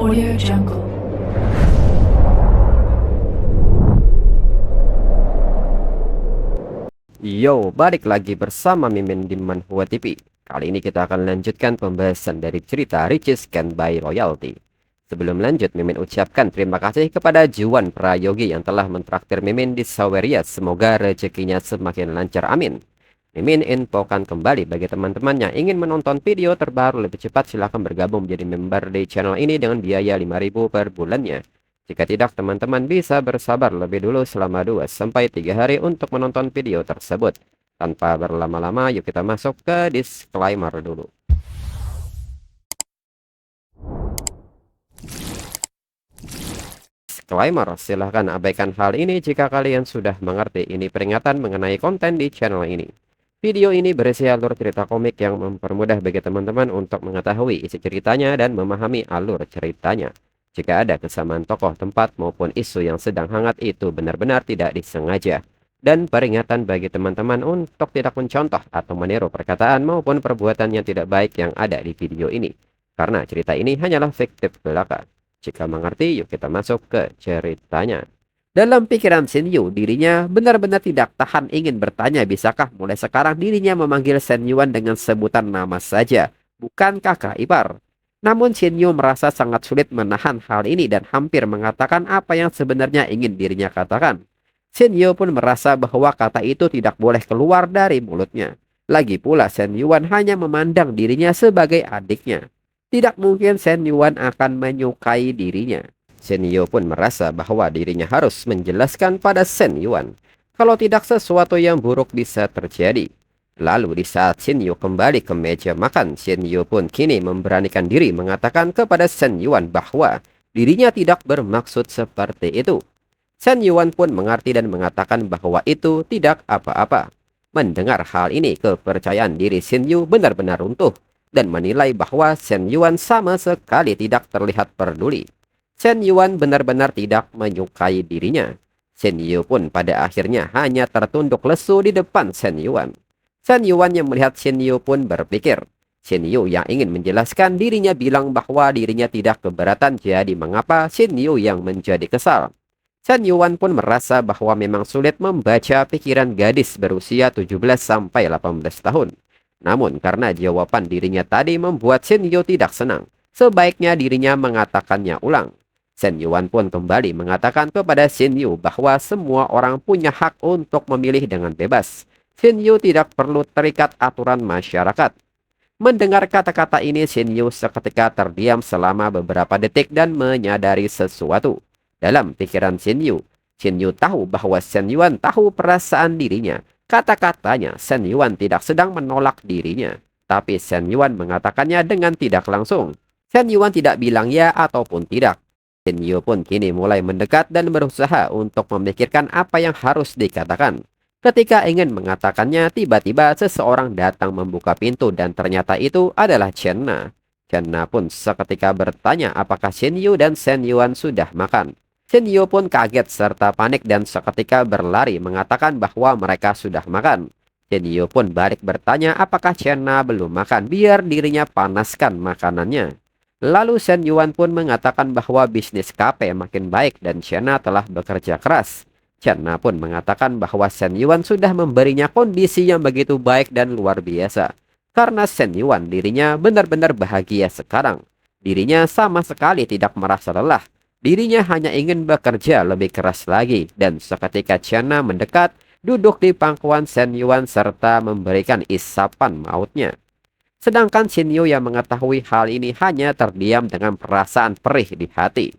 Audio Jungle. Yo, balik lagi bersama Mimin di Manhwa TV. Kali ini kita akan lanjutkan pembahasan dari cerita Riches Can Buy Royalty. Sebelum lanjut, Mimin ucapkan terima kasih kepada Juwan Prayogi yang telah mentraktir Mimin di Saweria. Semoga rezekinya semakin lancar, amin. Mimin infokan kembali bagi teman-teman yang ingin menonton video terbaru lebih cepat, silahkan bergabung menjadi member di channel ini dengan biaya 5.000 per bulannya. Jika tidak, teman-teman bisa bersabar lebih dulu selama 2-3 hari untuk menonton video tersebut. Tanpa berlama-lama, yuk kita masuk ke disclaimer dulu. Disclaimer, silahkan abaikan hal ini jika kalian sudah mengerti. Ini peringatan mengenai konten di channel ini. Video ini berisi alur cerita komik yang mempermudah bagi teman-teman untuk mengetahui isi ceritanya dan memahami alur ceritanya. Jika ada kesamaan tokoh, tempat, maupun isu yang sedang hangat, itu benar-benar tidak disengaja. Dan peringatan bagi teman-teman untuk tidak mencontoh atau meniru perkataan maupun perbuatan yang tidak baik yang ada di video ini. Karena cerita ini hanyalah fiktif belaka. Jika mengerti, yuk kita masuk ke ceritanya. Dalam pikiran Shen Yu, dirinya benar-benar tidak tahan ingin bertanya, bisakah mulai sekarang dirinya memanggil Shen Yuan dengan sebutan nama saja, bukan kakak ipar. Namun Shen Yu merasa sangat sulit menahan hal ini dan hampir mengatakan apa yang sebenarnya ingin dirinya katakan. Shen Yu pun merasa bahwa kata itu tidak boleh keluar dari mulutnya. Lagi pula Shen Yuan hanya memandang dirinya sebagai adiknya. Tidak mungkin Shen Yuan akan menyukai dirinya. Shen Yu pun merasa bahwa dirinya harus menjelaskan pada Shen Yuan. Kalau tidak, sesuatu yang buruk bisa terjadi. Lalu di saat Shen Yu kembali ke meja makan, Shen Yu pun kini memberanikan diri mengatakan kepada Shen Yuan bahwa dirinya tidak bermaksud seperti itu. Shen Yuan pun mengerti dan mengatakan bahwa itu tidak apa-apa. Mendengar hal ini, kepercayaan diri Shen Yu benar-benar runtuh dan menilai bahwa Shen Yuan sama sekali tidak terlihat peduli. Shen Yuan benar-benar tidak menyukai dirinya. Shen Yu pun pada akhirnya hanya tertunduk lesu di depan Shen Yuan. Shen Yuan yang melihat Shen Yu pun berpikir, Shen Yu yang ingin menjelaskan dirinya bilang bahwa dirinya tidak keberatan, jadi mengapa Shen Yu yang menjadi kesal. Shen Yuan pun merasa bahwa memang sulit membaca pikiran gadis berusia 17-18 tahun. Namun karena jawaban dirinya tadi membuat Shen Yu tidak senang, sebaiknya dirinya mengatakannya ulang. Shen Yuan pun kembali mengatakan kepada Shen Yu bahwa semua orang punya hak untuk memilih dengan bebas. Shen Yu tidak perlu terikat aturan masyarakat. Mendengar kata-kata ini, Shen Yu seketika terdiam selama beberapa detik dan menyadari sesuatu. Dalam pikiran Shen Yu tahu bahwa Shen Yuan tahu perasaan dirinya. Kata-katanya, Shen Yuan tidak sedang menolak dirinya. Tapi Shen Yuan mengatakannya dengan tidak langsung. Shen Yuan tidak bilang ya ataupun tidak. Shen Yu pun kini mulai mendekat dan berusaha untuk memikirkan apa yang harus dikatakan. Ketika ingin mengatakannya, tiba-tiba seseorang datang membuka pintu dan ternyata itu adalah Chen Na. Chen Na pun seketika bertanya apakah Shen Yu dan Shen Yuan sudah makan. Shen Yu pun kaget serta panik dan seketika berlari mengatakan bahwa mereka sudah makan. Shen Yu pun balik bertanya apakah Chen Na belum makan biar dirinya panaskan makanannya. Lalu Shen Yuan pun mengatakan bahwa bisnis kafe makin baik dan Chen Na telah bekerja keras. Chen Na pun mengatakan bahwa Shen Yuan sudah memberinya kondisi yang begitu baik dan luar biasa. Karena Shen Yuan dirinya benar-benar bahagia sekarang. Dirinya sama sekali tidak merasa lelah. Dirinya hanya ingin bekerja lebih keras lagi. Dan seketika Chen Na mendekat, duduk di pangkuan Shen Yuan serta memberikan isapan mautnya. Sedangkan Shen Yu yang mengetahui hal ini hanya terdiam dengan perasaan perih di hati.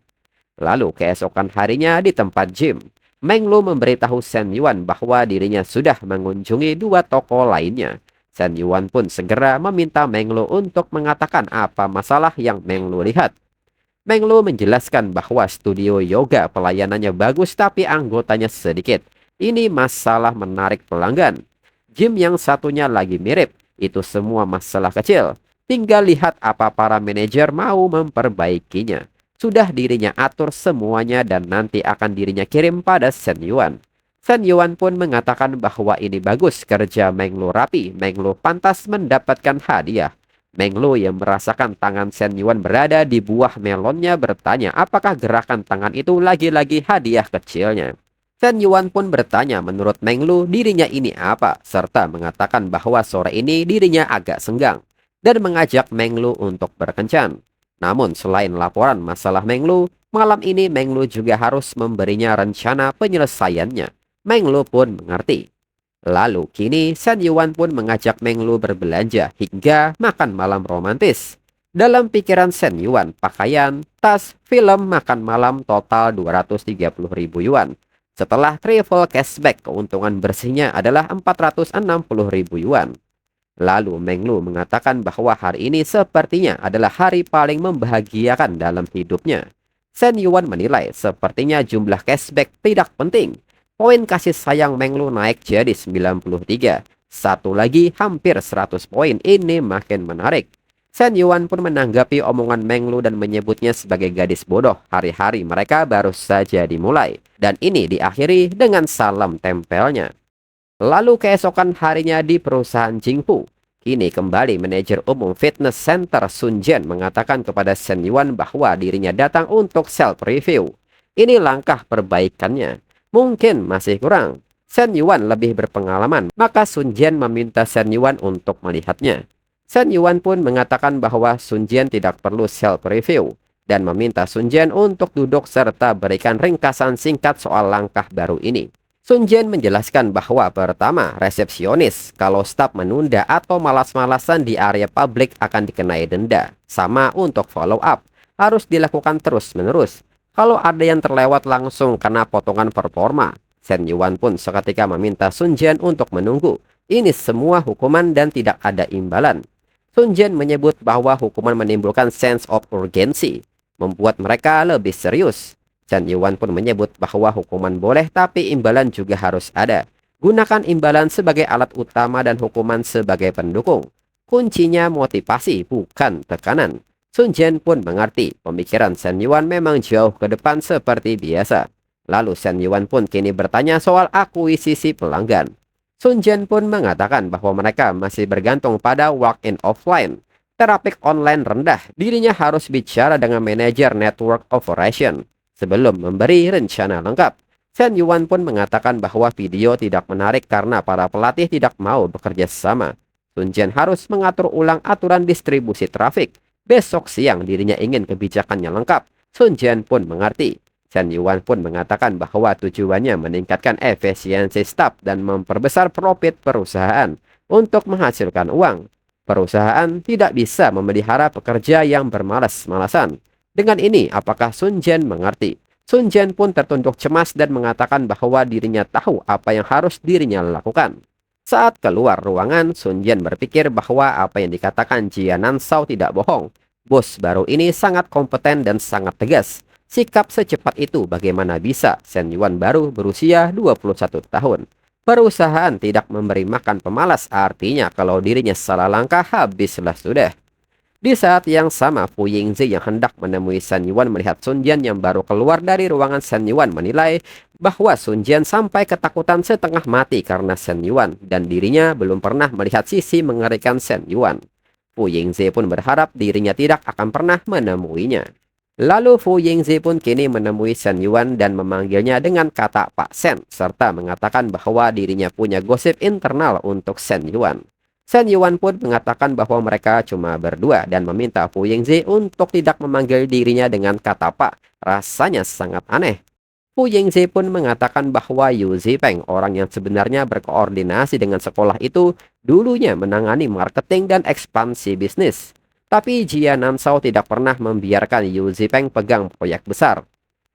Lalu keesokan harinya di tempat gym, Meng Lu memberitahu Shen Yuan bahwa dirinya sudah mengunjungi 2 toko lainnya. Shen Yuan pun segera meminta Meng Lu untuk mengatakan apa masalah yang Meng Lu lihat. Meng Lu menjelaskan bahwa studio yoga pelayanannya bagus tapi anggotanya sedikit. Ini masalah menarik pelanggan. Gym yang satunya lagi mirip. Itu semua masalah kecil. Tinggal lihat apa para manajer mau memperbaikinya. Sudah dirinya atur semuanya dan nanti akan dirinya kirim pada Shen Yuan. Shen Yuan pun mengatakan bahwa ini bagus kerja Meng Lu rapi. Meng Lu pantas mendapatkan hadiah. Meng Lu yang merasakan tangan Shen Yuan berada di buah melonnya bertanya apakah gerakan tangan itu lagi-lagi hadiah kecilnya. Shen Yuan pun bertanya menurut Meng Lu dirinya ini apa, serta mengatakan bahwa sore ini dirinya agak senggang, dan mengajak Meng Lu untuk berkencan. Namun selain laporan masalah Meng Lu, malam ini Meng Lu juga harus memberinya rencana penyelesaiannya. Meng Lu pun mengerti. Lalu kini Shen Yuan pun mengajak Meng Lu berbelanja hingga makan malam romantis. Dalam pikiran Shen Yuan, pakaian, tas, film, makan malam total 230.000 yuan. Setelah travel cashback, keuntungan bersihnya adalah 460.000 yuan. Lalu Meng Lu mengatakan bahwa hari ini sepertinya adalah hari paling membahagiakan dalam hidupnya. Shen Yuan menilai sepertinya jumlah cashback tidak penting. Poin kasih sayang Meng Lu naik jadi 93. Satu lagi hampir 100 poin, ini makin menarik. Shen Yuan pun menanggapi omongan Meng Lu dan menyebutnya sebagai gadis bodoh. Hari-hari mereka baru saja dimulai. Dan ini diakhiri dengan salam tempelnya. Lalu keesokan harinya di perusahaan Jingfu. Kini kembali manajer umum fitness center Sun Jian mengatakan kepada Shen Yuan bahwa dirinya datang untuk self review. Ini langkah perbaikannya. Mungkin masih kurang. Shen Yuan lebih berpengalaman, maka Sun Jian meminta Shen Yuan untuk melihatnya. Shen Yuan pun mengatakan bahwa Sun Jian tidak perlu self-review, dan meminta Sun Jian untuk duduk serta berikan ringkasan singkat soal langkah baru ini. Sun Jian menjelaskan bahwa pertama, resepsionis kalau staf menunda atau malas-malasan di area publik akan dikenai denda. Sama untuk follow up, harus dilakukan terus-menerus. Kalau ada yang terlewat langsung karena potongan performa, Shen Yuan pun seketika meminta Sun Jian untuk menunggu. Ini semua hukuman dan tidak ada imbalan. Sun Jian menyebut bahwa hukuman menimbulkan sense of urgency, membuat mereka lebih serius. Shen Yuan pun menyebut bahwa hukuman boleh tapi imbalan juga harus ada. Gunakan imbalan sebagai alat utama dan hukuman sebagai pendukung. Kuncinya motivasi, bukan tekanan. Sun Jian pun mengerti pemikiran Shen Yuan memang jauh ke depan seperti biasa. Lalu Shen Yuan pun kini bertanya soal akuisisi pelanggan. Sun Jian pun mengatakan bahwa mereka masih bergantung pada walk-in offline. Traffic online rendah, dirinya harus bicara dengan manajer network operation sebelum memberi rencana lengkap. Shen Yuan pun mengatakan bahwa video tidak menarik karena para pelatih tidak mau bekerja sama. Sun Jian harus mengatur ulang aturan distribusi trafik. Besok siang dirinya ingin kebijakannya lengkap. Sun Jian pun mengerti. Shen Yuan pun mengatakan bahwa tujuannya meningkatkan efisiensi staf dan memperbesar profit perusahaan untuk menghasilkan uang. Perusahaan tidak bisa memelihara pekerja yang bermalas-malasan. Dengan ini, apakah Sun Jian mengerti? Sun Jian pun tertunduk cemas dan mengatakan bahwa dirinya tahu apa yang harus dirinya lakukan. Saat keluar ruangan, Sun Jian berpikir bahwa apa yang dikatakan Jia Nansao tidak bohong. Bos baru ini sangat kompeten dan sangat tegas. Sikap secepat itu bagaimana bisa? Shen Yuan baru berusia 21 tahun. Perusahaan tidak memberi makan pemalas, artinya kalau dirinya salah langkah habislah sudah. Di saat yang sama, Fu Yingzi yang hendak menemui Shen Yuan melihat Sun Jian yang baru keluar dari ruangan Shen Yuan menilai bahwa Sun Jian sampai ketakutan setengah mati karena Shen Yuan dan dirinya belum pernah melihat sisi mengerikan Shen Yuan. Fu Yingzi pun berharap dirinya tidak akan pernah menemuinya. Lalu Fu Yingzi pun kini menemui Shen Yuan dan memanggilnya dengan kata Pak Shen serta mengatakan bahwa dirinya punya gosip internal untuk Shen Yuan. Shen Yuan pun mengatakan bahwa mereka cuma berdua dan meminta Fu Yingzi untuk tidak memanggil dirinya dengan kata Pak. Rasanya sangat aneh. Fu Yingzi pun mengatakan bahwa Yu Zipeng, orang yang sebenarnya berkoordinasi dengan sekolah itu, dulunya menangani marketing dan ekspansi bisnis. Tapi Jia Nansao tidak pernah membiarkan Yu Zipeng pegang proyek besar.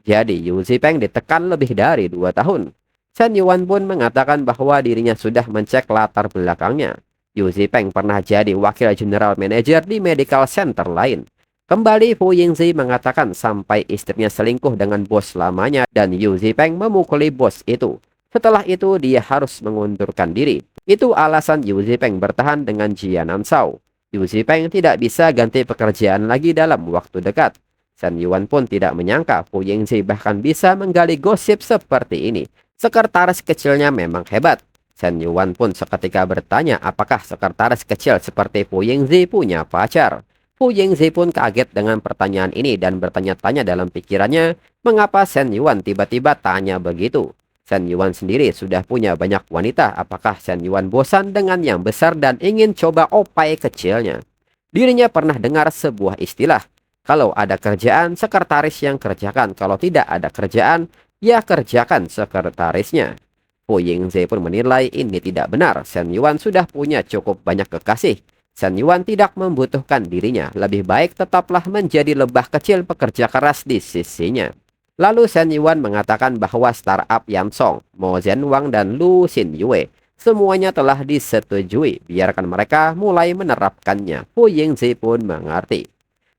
Jadi Yu Zipeng ditekan lebih dari 2 tahun. Shen Yuan pun mengatakan bahwa dirinya sudah mencek latar belakangnya. Yu Zipeng pernah jadi wakil general manager di medical center lain. Kembali Fu Yingzi mengatakan sampai istrinya selingkuh dengan bos lamanya dan Yu Zipeng memukuli bos itu. Setelah itu dia harus mengundurkan diri. Itu alasan Yu Zipeng bertahan dengan Jia Nansao. Yu Zipeng tidak bisa ganti pekerjaan lagi dalam waktu dekat. Shen Yuan pun tidak menyangka Fu Yingzi bahkan bisa menggali gosip seperti ini. Sekretaris kecilnya memang hebat. Shen Yuan pun seketika bertanya apakah sekretaris kecil seperti Pu Yingzi punya pacar. Pu Yingzi pun kaget dengan pertanyaan ini dan bertanya-tanya dalam pikirannya, mengapa Shen Yuan tiba-tiba tanya begitu. Shen Yuan sendiri sudah punya banyak wanita, apakah Shen Yuan bosan dengan yang besar dan ingin coba opai kecilnya? Dirinya pernah dengar sebuah istilah, kalau ada kerjaan, sekretaris yang kerjakan, kalau tidak ada kerjaan, ya kerjakan sekretarisnya. Pu Yingzi pun menilai ini tidak benar. Shen Yuan sudah punya cukup banyak kekasih. Shen Yuan tidak membutuhkan dirinya. Lebih baik tetaplah menjadi lebah kecil pekerja keras di sisinya. Lalu Shen Yuan mengatakan bahwa startup Yansong, Mo Zhenwang dan Lu Xinyue semuanya telah disetujui. Biarkan mereka mulai menerapkannya. Pu Yingzi pun mengerti.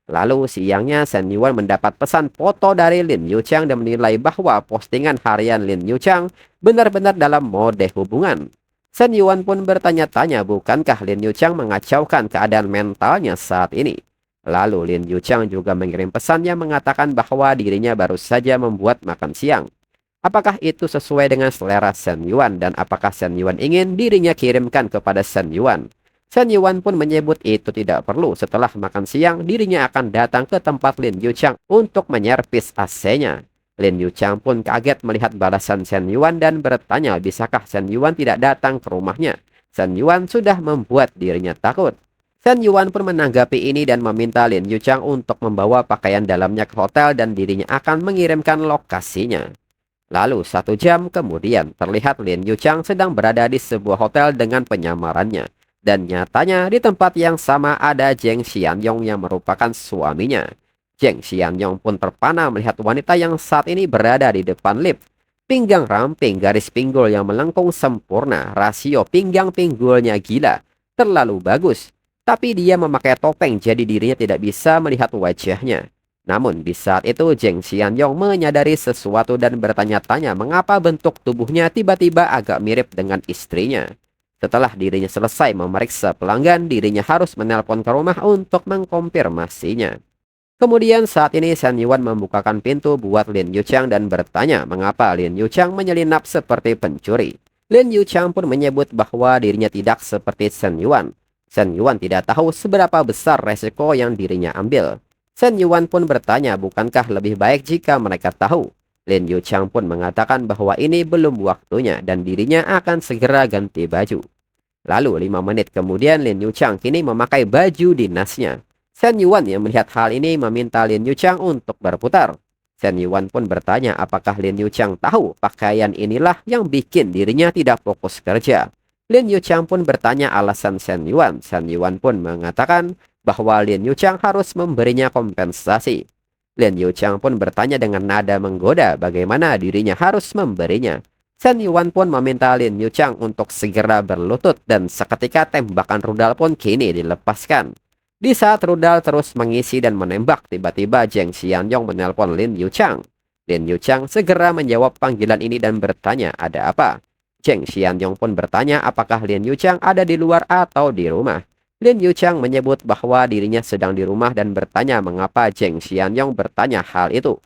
Lalu siangnya Shen Yuan mendapat pesan foto dari Lin Yuchang dan menilai bahwa postingan harian Lin Yuchang benar-benar dalam mode hubungan. Shen Yuan pun bertanya-tanya bukankah Lin Yuchang mengacaukan keadaan mentalnya saat ini. Lalu Lin Yuchang juga mengirim pesan yang mengatakan bahwa dirinya baru saja membuat makan siang. Apakah itu sesuai dengan selera Shen Yuan dan apakah Shen Yuan ingin dirinya kirimkan kepada Shen Yuan? Shen Yuan pun menyebut itu tidak perlu. Setelah makan siang, dirinya akan datang ke tempat Lin Yuchang untuk menyervis AC-nya. Lin Yuchang pun kaget melihat balasan Shen Yuan dan bertanya bisakah Shen Yuan tidak datang ke rumahnya. Shen Yuan sudah membuat dirinya takut. Shen Yuan pun menanggapi ini dan meminta Lin Yuchang untuk membawa pakaian dalamnya ke hotel dan dirinya akan mengirimkan lokasinya. Lalu 1 jam kemudian terlihat Lin Yuchang sedang berada di sebuah hotel dengan penyamarannya. Dan nyatanya di tempat yang sama ada Zheng Xianyong yang merupakan suaminya. Zheng Xianyong pun terpana melihat wanita yang saat ini berada di depan lift. Pinggang ramping, garis pinggul yang melengkung sempurna, rasio pinggang pinggulnya gila, terlalu bagus. Tapi dia memakai topeng jadi dirinya tidak bisa melihat wajahnya. Namun di saat itu Zheng Xianyong menyadari sesuatu dan bertanya-tanya mengapa bentuk tubuhnya tiba-tiba agak mirip dengan istrinya. Setelah dirinya selesai memeriksa pelanggan, dirinya harus menelpon ke rumah untuk mengkonfirmasinya. Kemudian saat ini Shen Yuan membukakan pintu buat Lin Yuchang dan bertanya mengapa Lin Yuchang menyelinap seperti pencuri. Lin Yuchang pun menyebut bahwa dirinya tidak seperti Shen Yuan. Shen Yuan tidak tahu seberapa besar resiko yang dirinya ambil. Shen Yuan pun bertanya bukankah lebih baik jika mereka tahu. Lin Yuchang pun mengatakan bahwa ini belum waktunya dan dirinya akan segera ganti baju. Lalu 5 menit kemudian Lin Yuchang kini memakai baju dinasnya. Shen Yuan yang melihat hal ini meminta Lin Yuchang untuk berputar. Shen Yuan pun bertanya apakah Lin Yuchang tahu pakaian inilah yang bikin dirinya tidak fokus kerja. Lin Yuchang pun bertanya alasan Shen Yuan. Shen Yuan pun mengatakan bahwa Lin Yuchang harus memberinya kompensasi. Lin Yuchang pun bertanya dengan nada menggoda bagaimana dirinya harus memberinya. Shen Yuan pun meminta Lin Yuchang untuk segera berlutut dan seketika tembakan rudal pun kini dilepaskan. Di saat rudal terus mengisi dan menembak, tiba-tiba Zheng Xianyong menelpon Lin Yuchang. Lin Yuchang segera menjawab panggilan ini dan bertanya ada apa. Zheng Xianyong pun bertanya apakah Lin Yuchang ada di luar atau di rumah. Lin Yuchang menyebut bahwa dirinya sedang di rumah dan bertanya mengapa Zheng Xianyong bertanya hal itu.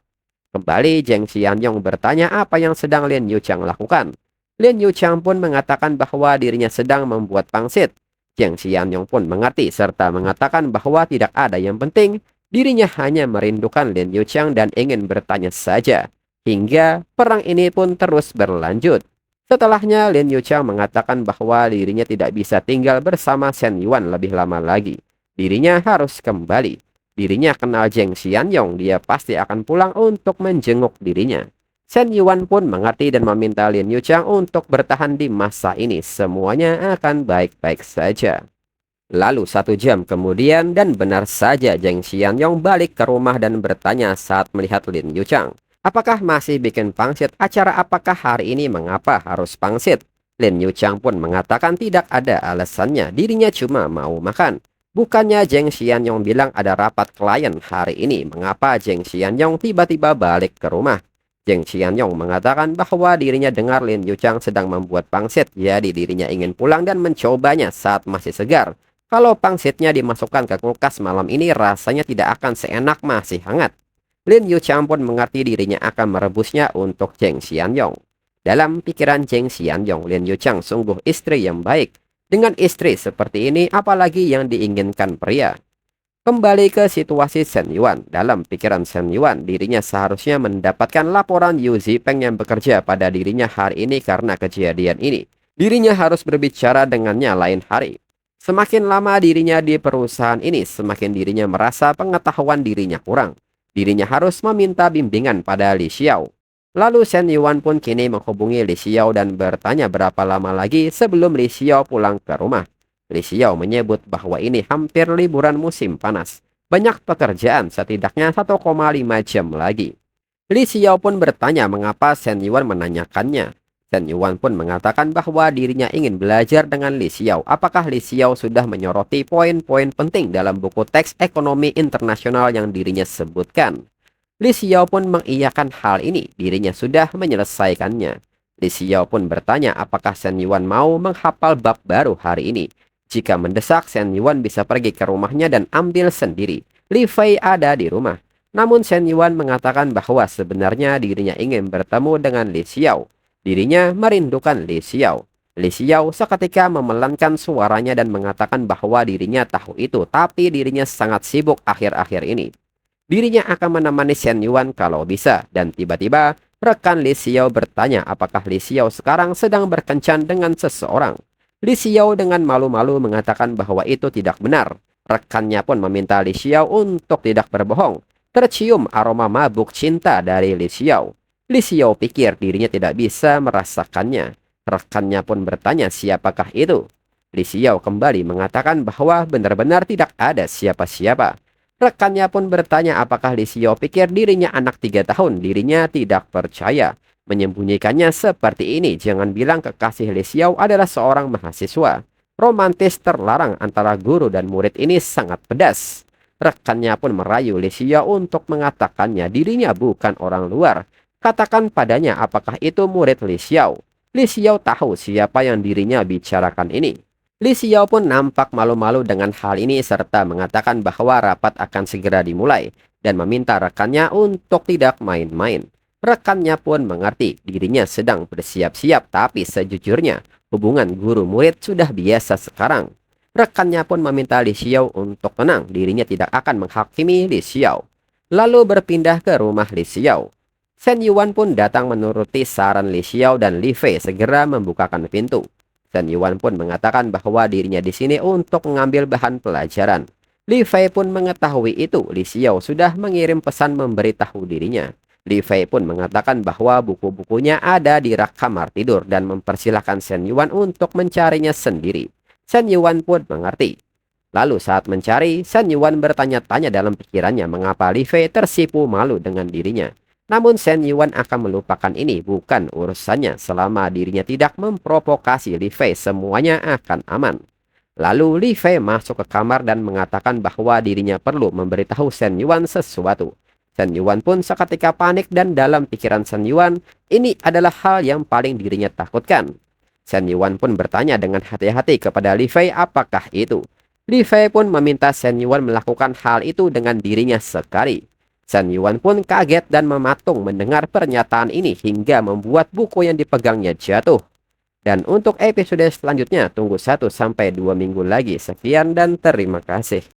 Kembali Zheng Xianyong bertanya apa yang sedang Lin Yuchang lakukan. Lin Yuchang pun mengatakan bahwa dirinya sedang membuat pangsit. Zheng Xianyong pun mengerti serta mengatakan bahwa tidak ada yang penting. Dirinya hanya merindukan Lin Yuchang dan ingin bertanya saja. Hingga perang ini pun terus berlanjut. Setelahnya, Lin Yuchang mengatakan bahwa dirinya tidak bisa tinggal bersama Shen Yuan lebih lama lagi. Dirinya harus kembali. Dirinya kenal Zheng Xianyong, dia pasti akan pulang untuk menjenguk dirinya. Shen Yuan pun mengerti dan meminta Lin Yuchang untuk bertahan di masa ini. Semuanya akan baik-baik saja. Lalu 1 jam kemudian dan benar saja Zheng Xianyong balik ke rumah dan bertanya saat melihat Lin Yuchang. Apakah masih bikin pangsit? Acara apakah hari ini? Mengapa harus pangsit? Lin Yuchang pun mengatakan tidak ada alasannya. Dirinya cuma mau makan. Bukannya Zheng Xianyong bilang ada rapat klien hari ini. Mengapa Zheng Xianyong tiba-tiba balik ke rumah? Zheng Xianyong mengatakan bahwa dirinya dengar Lin Yuchang sedang membuat pangsit. Jadi dirinya ingin pulang dan mencobanya saat masih segar. Kalau pangsitnya dimasukkan ke kulkas malam ini rasanya tidak akan seenak masih hangat. Lin Yuchang pun mengerti dirinya akan merebusnya untuk Zheng Xianyong. Dalam pikiran Zheng Xianyong, Lin Yuchang sungguh istri yang baik. Dengan istri seperti ini, apalagi yang diinginkan pria? Kembali ke situasi Shen Yuan. Dalam pikiran Shen Yuan, dirinya seharusnya mendapatkan laporan Yu Zipeng yang bekerja pada dirinya hari ini karena kejadian ini. Dirinya harus berbicara dengannya lain hari. Semakin lama dirinya di perusahaan ini, semakin dirinya merasa pengetahuan dirinya kurang. Dirinya harus meminta bimbingan pada Li Xiao. Lalu Shen Yuan pun kini menghubungi Li Xiao dan bertanya berapa lama lagi sebelum Li Xiao pulang ke rumah. Li Xiao menyebut bahwa ini hampir liburan musim panas. Banyak pekerjaan, setidaknya 1,5 jam lagi. Li Xiao pun bertanya mengapa Shen Yuan menanyakannya. Shen Yuan pun mengatakan bahwa dirinya ingin belajar dengan Li Xiao. Apakah Li Xiao sudah menyoroti poin-poin penting dalam buku teks ekonomi internasional yang dirinya sebutkan? Li Xiao pun mengiyakan hal ini, dirinya sudah menyelesaikannya. Li Xiao pun bertanya apakah Shen Yuan mau menghafal bab baru hari ini. Jika mendesak, Shen Yuan bisa pergi ke rumahnya dan ambil sendiri. Li Fei ada di rumah. Namun Shen Yuan mengatakan bahwa sebenarnya dirinya ingin bertemu dengan Li Xiao. Dirinya merindukan Li Xiao. Li Xiao seketika memelankan suaranya dan mengatakan bahwa dirinya tahu itu, tapi dirinya sangat sibuk akhir-akhir ini. Dirinya akan menemani Shen Yuan kalau bisa, dan tiba-tiba rekan Li Xiao bertanya apakah Li Xiao sekarang sedang berkencan dengan seseorang. Li Xiao dengan malu-malu mengatakan bahwa itu tidak benar. Rekannya pun meminta Li Xiao untuk tidak berbohong. Tercium aroma mabuk cinta dari Li Xiao. Li Xiao pikir dirinya tidak bisa merasakannya. Rekannya pun bertanya siapakah itu. Li Xiao kembali mengatakan bahwa benar-benar tidak ada siapa-siapa. Rekannya pun bertanya apakah Li Xiao pikir dirinya anak 3 tahun. Dirinya tidak percaya. Menyembunyikannya seperti ini, jangan bilang kekasih Li Xiao adalah seorang mahasiswa. Romantis terlarang antara guru dan murid ini sangat pedas. Rekannya pun merayu Li Xiao untuk mengatakannya dirinya bukan orang luar. Katakan padanya apakah itu murid Li Xiao. Li Xiao tahu siapa yang dirinya bicarakan ini. Li Xiao pun nampak malu-malu dengan hal ini serta mengatakan bahwa rapat akan segera dimulai dan meminta rekannya untuk tidak main-main. Rekannya pun mengerti dirinya sedang bersiap-siap, tapi sejujurnya hubungan guru murid sudah biasa sekarang. Rekannya pun meminta Li Xiao untuk tenang, dirinya tidak akan menghakimi Li Xiao. Lalu berpindah ke rumah Li Xiao. Shen Yuan pun datang menuruti saran Li Xiao dan Li Fei segera membukakan pintu. Shen Yuan pun mengatakan bahwa dirinya di sini untuk mengambil bahan pelajaran. Li Fei pun mengetahui itu, Li Xiao sudah mengirim pesan memberitahu dirinya. Li Fei pun mengatakan bahwa buku-bukunya ada di rak kamar tidur dan mempersilahkan Shen Yuan untuk mencarinya sendiri. Shen Yuan pun mengerti. Lalu saat mencari, Shen Yuan bertanya-tanya dalam pikirannya mengapa Li Fei tersipu malu dengan dirinya. Namun Shen Yuan akan melupakan ini, bukan urusannya. Selama dirinya tidak memprovokasi Li Fei, semuanya akan aman. Lalu Li Fei masuk ke kamar dan mengatakan bahwa dirinya perlu memberitahu Shen Yuan sesuatu. Shen Yuan pun seketika panik dan dalam pikiran Shen Yuan, ini adalah hal yang paling dirinya takutkan. Shen Yuan pun bertanya dengan hati-hati kepada Li Fei apakah itu. Li Fei pun meminta Shen Yuan melakukan hal itu dengan dirinya sekali. Shen Yuan pun kaget dan mematung mendengar pernyataan ini hingga membuat buku yang dipegangnya jatuh. Dan untuk episode selanjutnya tunggu 1-2 minggu lagi. Sekian dan terima kasih.